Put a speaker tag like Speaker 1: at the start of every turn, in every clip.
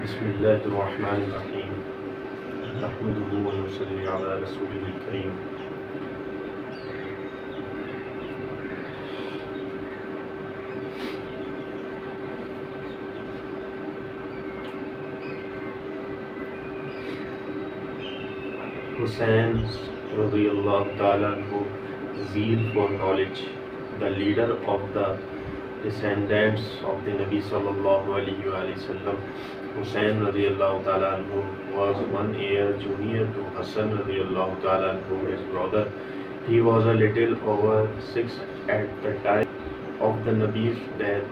Speaker 1: बिस्मिल्लाहिर्रहमानिर्रहीम नहमदुहु व नुसल्ली अला रसूलिल करीम। Hussein radiyallahu ta'ala anhu, zeal for knowledge, the leader of the descendants of the Nabi sallallahu alaihi wasallam. Hussein radiyallahu ta'ala anhu was 1 year junior to Hassan radiyallahu ta'ala anhu, his brother. He was a little over 6 at the time of the Nabi's death.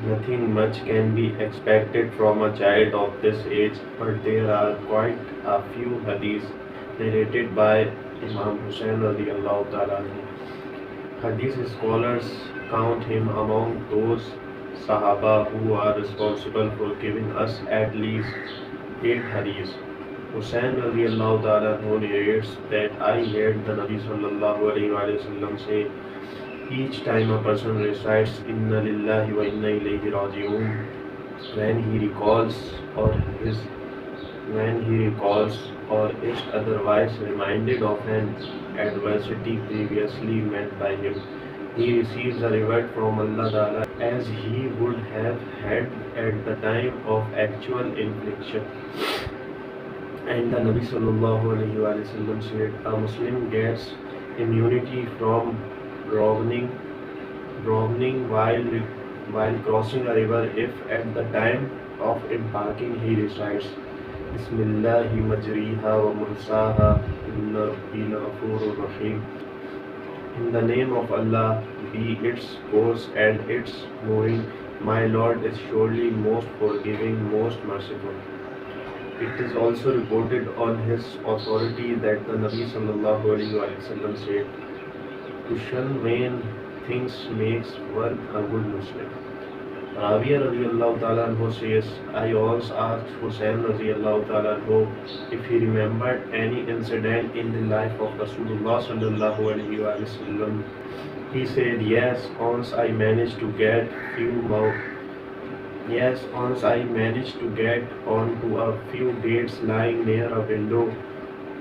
Speaker 1: Nothing much can be expected from a child of this age, but there are quite a few hadiths narrated by Imam Hussein radiallahu ta'ala anhu. Hadith scholars count him among those Sahaba who are responsible for giving us at least 8 hadiths. Hussein radiallahu ta'ala anhu narrates that I heard the Nabi sallallahu alayhi wa sallam say, each time a person recites Inna lillahi wa inna ilayhi raji'un, when he recalls or is otherwise reminded of an adversity previously met by him, he receives a reward from Allah Ta'ala as he would have had at the time of actual infliction. And the Nabi sallallahu alayhi wa sallam said, a Muslim gets immunity from drowning while crossing a river if at the time of embarking he recites Bismillahi majriha wa mursaha inna rabbi ghafurur rahim. In the name of Allah, be its course and its moving, my Lord is surely most forgiving, most merciful. It is also reported on his authority that the Nabi sallallahu alaihi wasallam said, to shun vain things makes one a good Muslim. Rabi'a radiallahu ta'ala anhu says, I once asked Hussein radiallahu ta'ala anhu if he remembered any incident in the life of Rasulullah sallallahu alaihi wasallam. He said, yes, once I managed to get onto a few dates lying near a window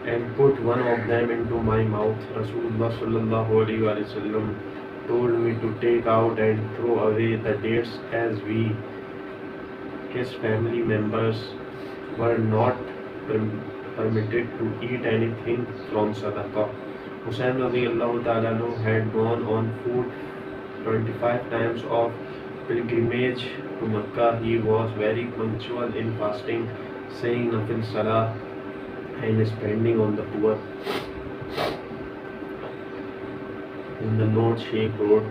Speaker 1: and put one of them into my mouth. Rasulullah sallallahu alaihi wasallam told me to take out and throw away the dates as we, his family members, were not permitted to eat anything from sadaqah. Hussein radiallahu ta'ala had gone on foot 25 times of pilgrimage to Makkah. He was very punctual in fasting, saying nafil salah and spending on the poor. In the note Sheikh wrote,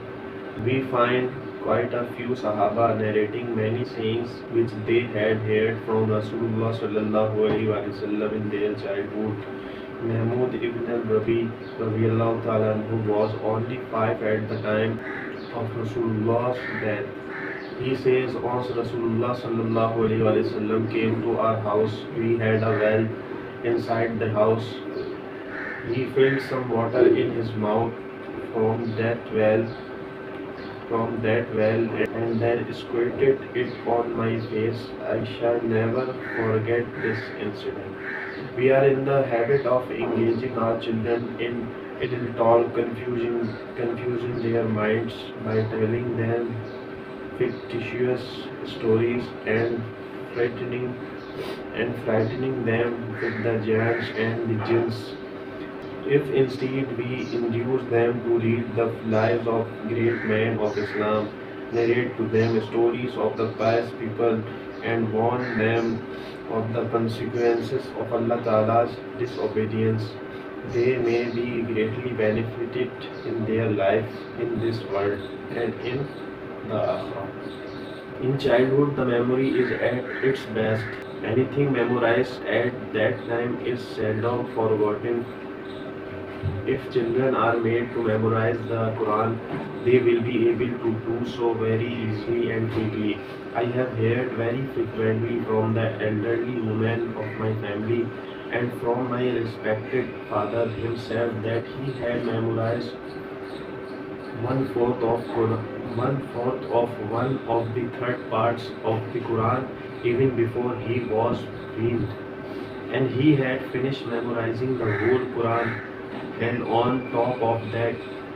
Speaker 1: we find quite a few Sahaba narrating many sayings which they had heard from Rasulullah sallallahu alaihi wasallam in their childhood. Mahmud ibn al-Rabi radiyallahu ta'ala anhu was only 5 at the time of Rasulullah's death. He says, once Rasulullah sallallahu alaihi wasallam came to our house, we had a well inside the house. He filled some water in his mouth from that well and then squirted it on my face. I shall never forget this incident. We are in the habit of engaging our children in adult confusing their minds by telling them fictitious stories and frightening them with the giants and the jinns. If instead we induce them to read the lives of great men of Islam, narrate to them stories of the pious people, and warn them of the consequences of Allah Ta'ala's disobedience, they may be greatly benefited in their life in this world and in the Akhirah. In childhood, the memory is at its best. Anything memorized at that time is seldom forgotten. If children are made to memorize the Quran, they will be able to do so very easily and quickly. I have heard very frequently from the elderly women of my family and from my respected father himself that he had memorized one fourth of one of the third parts of the Quran even before he was weaned. And he had finished memorizing the whole Quran, and on top of that,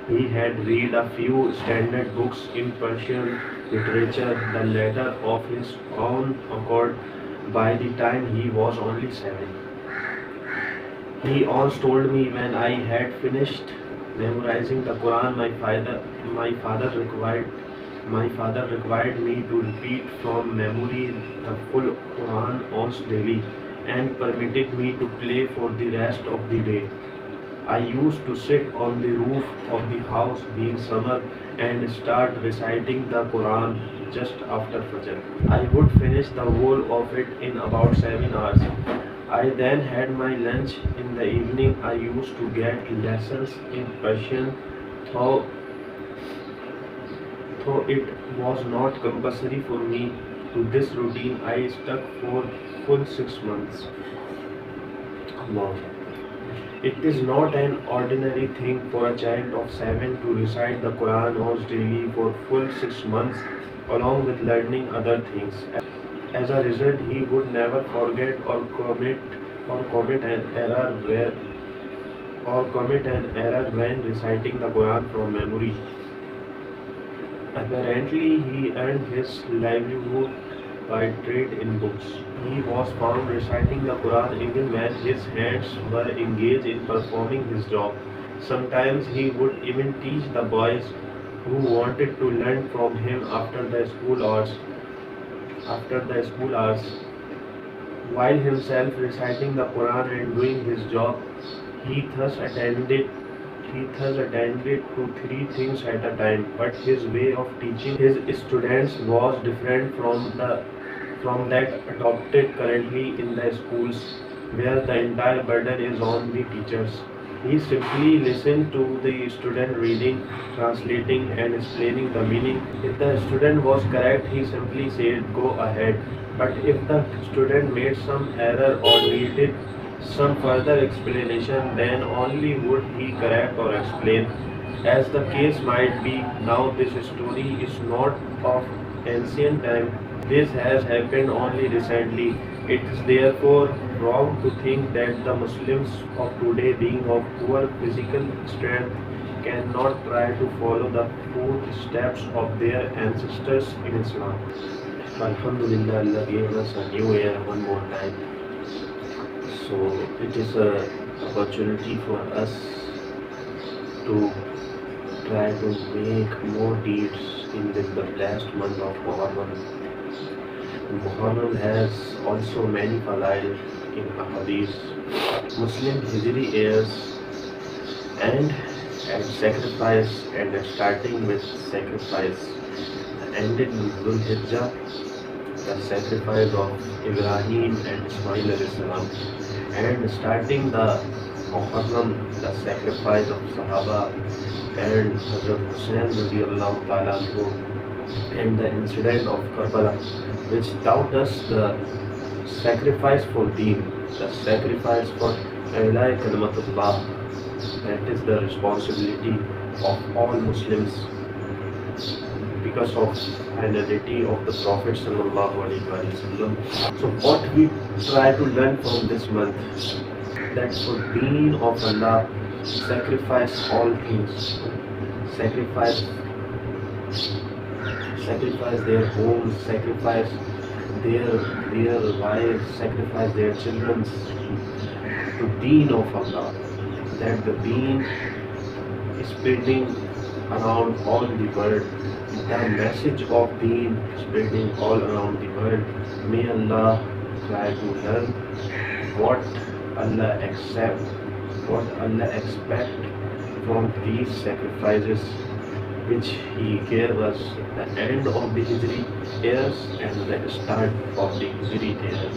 Speaker 1: he had read a few standard books in Persian literature, the latter of his own accord, by the time he was only 7. He once told me when I had finished memorizing the Quran, my father required my father required me to repeat from memory the full Quran once daily, and permitted me to play for the rest of the day. I used to sit on the roof of the house being summer and start reciting the Quran just after Fajr. I would finish the whole of it in about 7 hours. I then had my lunch in the evening. I used to get lessons in Persian, though, though it was not compulsory for me. To this routine I stuck for full 6 months. Allah. It is not an ordinary thing for a child of 7 to recite the Quran once daily for full 6 months, along with learning other things. As a result, he would never forget or commit an error when reciting the Quran from memory. Apparently, he earned his livelihood by trade in books. He was found reciting the Quran even when his hands were engaged in performing his job. Sometimes he would even teach the boys who wanted to learn from him after the school hours, while himself reciting the Quran and doing his job. He thus attended he thus attended to three things at a time, but his way of teaching his students was different from that adopted currently in the schools, where the entire burden is on the teachers. He simply listened to the student reading, translating, and explaining the meaning. If the student was correct, he simply said, "Go ahead." But if the student made some error or needed some further explanation, then only would he correct or explain. As the case might be, now this story is not of ancient time. This has happened only recently. It is therefore wrong to think that the Muslims of today, being of poor physical strength, cannot try to follow the footsteps of their ancestors in Islam. Alhamdulillah, Allah gave us a new year one more time. So it is a opportunity for us to try to make more deeds in the last month of Muharram. Muharram has also many fadail in ahadith. Muslim Hijri years and at sacrifice, and starting with sacrifice ended in Dhul Hijjah, the sacrifice of Ibrahim and Ismail alayhi salam, and starting the Muharram, the sacrifice of Sahaba and Hazrat Hussain radiallahu ta'ala anhu, and the incident of Karbala, which taught us the sacrifice for Deen, the sacrifice for Ilai Kalimatullah. That is the responsibility of all Muslims because of identity of the Prophet sallallahu alaihi wasallam. So what we try to learn from this month, that for Deen of Allah, sacrifice all things, sacrifice sacrifice their homes, sacrifice their wives, sacrifice their children to Deen of Allah. That the Deen is spreading around all the world. The message of Deen is spreading all around the world. May Allah try to learn what Allah accept, what Allah expect from these sacrifices which He gave us, the end of the Hijri years and the start of the Hijri years.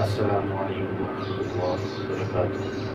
Speaker 1: Assalamu alaikum wa rahmatullahi wa barakatuh.